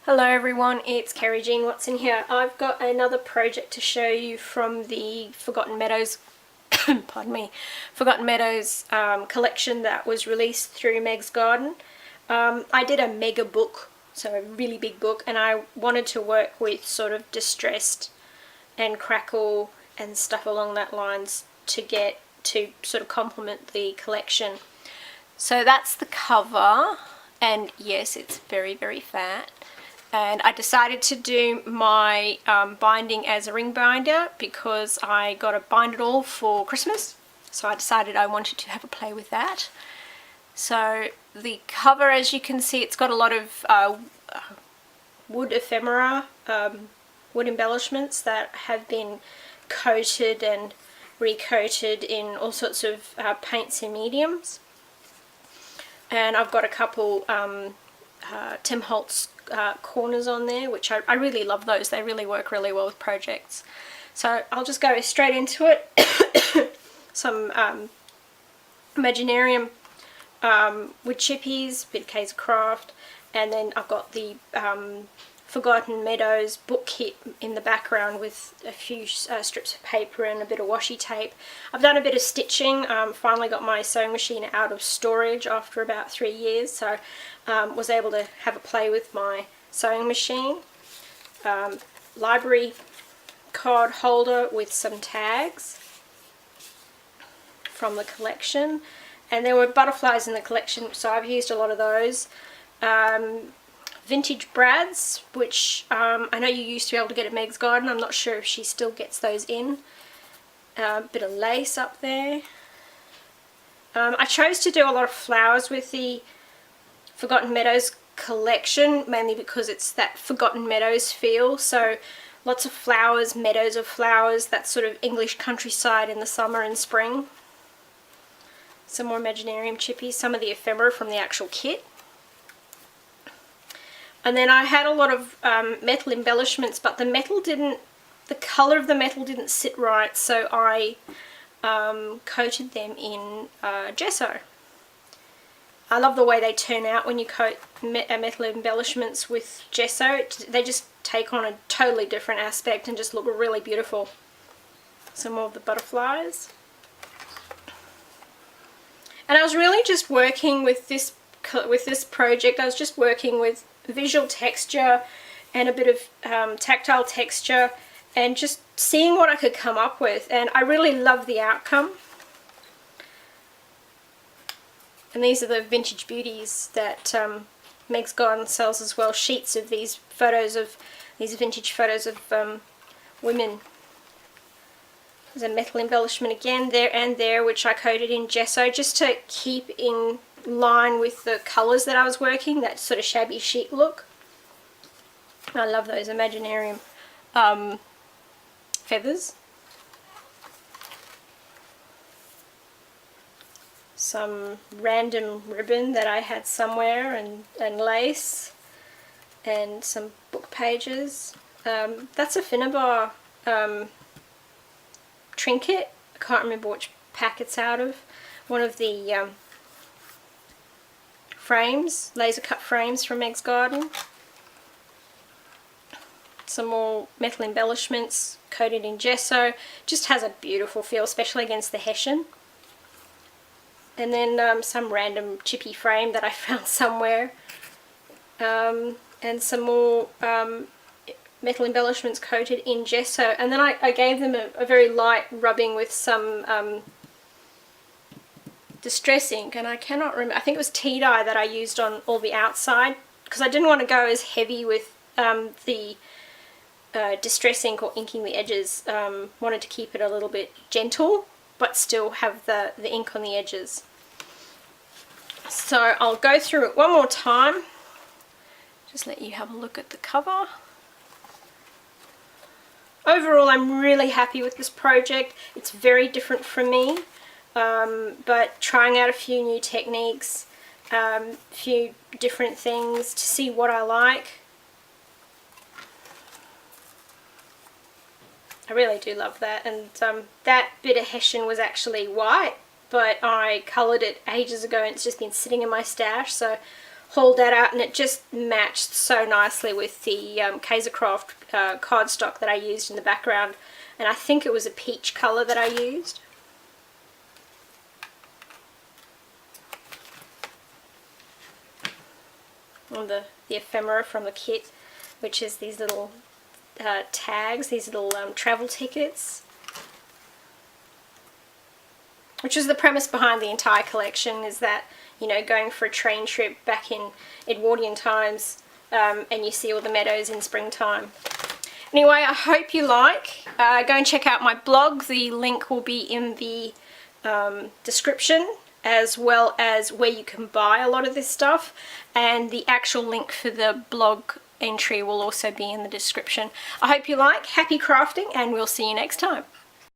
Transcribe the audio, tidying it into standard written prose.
Hello everyone, it's Kerry-Jean. What's in here? I've got another project to show you from the Forgotten Meadows pardon me, Forgotten Meadows collection that was released through Meg's Garden. I did a mega book, so a really big book, and I wanted to work with sort of distressed and crackle and stuff along that lines to sort of complement the collection. So that's the cover, and yes, it's very, very fat. And I decided to do my binding as a ring binder because I got a bind it all for Christmas, so I decided I wanted to have a play with that. So the cover, as you can see, it's got a lot of wood ephemera, wood embellishments that have been coated and recoated in all sorts of paints and mediums. And I've got a couple Tim Holtz corners on there, which I really love those. They really work really well with projects. So I'll just go straight into it. Some Imaginarium wood chippies, bit of Kaiser Craft, and then I've got the Forgotten Meadows book kit in the background with a few strips of paper and a bit of washi tape. I've done a bit of stitching, finally got my sewing machine out of storage after about 3 years, so was able to have a play with my sewing machine. Library card holder with some tags from the collection, and there were butterflies in the collection, so I've used a lot of those. Vintage brads, which I know you used to be able to get at Meg's Garden. I'm not sure if she still gets those in. Bit of lace up there. I chose to do a lot of flowers with the Forgotten Meadows collection, mainly because it's that Forgotten Meadows feel. So lots of flowers, meadows of flowers, that sort of English countryside in the summer and spring. Some more Imaginarium chippies, some of the ephemera from the actual kit. And then I had a lot of metal embellishments, but the colour of the metal didn't sit right, so I coated them in gesso. I love the way they turn out when you coat metal embellishments with gesso. They just take on a totally different aspect and just look really beautiful. Some more of the butterflies. And I was really just working with this project. I was just working with visual texture and a bit of tactile texture and just seeing what I could come up with, and I really love the outcome. And these are the vintage beauties that Meg's Garden sells as well, sheets of these vintage photos of women. There's a metal embellishment again there and there, which I coated in gesso just to keep in line with the colours that I was working, that sort of shabby chic look. I love those Imaginarium feathers. Some random ribbon that I had somewhere, and lace, and some book pages. That's a Finnabar trinket. I can't remember which pack it's out of. One of the frames, laser cut frames from Meg's Garden. Some more metal embellishments coated in gesso. Just has a beautiful feel, especially against the Hessian. And then some random chippy frame that I found somewhere. And some more metal embellishments coated in gesso. And then I gave them a very light rubbing with some distress ink, and I cannot remember, I think it was tea dye that I used on all the outside, because I didn't want to go as heavy with the distress ink or inking the edges. Wanted to keep it a little bit gentle but still have the ink on the edges. So I'll go through it one more time, just let you have a look at the cover. Overall, I'm really happy with this project. It's very different from me. But trying out a few new techniques, a few different things to see what I like. I really do love that, and that bit of Hessian was actually white, but I coloured it ages ago and it's just been sitting in my stash, so hauled that out, and it just matched so nicely with the Kaisercraft cardstock that I used in the background, and I think it was a peach colour that I used. On the ephemera from the kit, which is these little tags, these little travel tickets, which is the premise behind the entire collection, is that, you know, going for a train trip back in Edwardian times, and you see all the meadows in springtime. Anyway, I hope you like. Go and check out my blog. The link will be in the description, as well as where you can buy a lot of this stuff, and the actual link for the blog entry will also be in the description. I hope you like. Happy crafting, and we'll see you next time.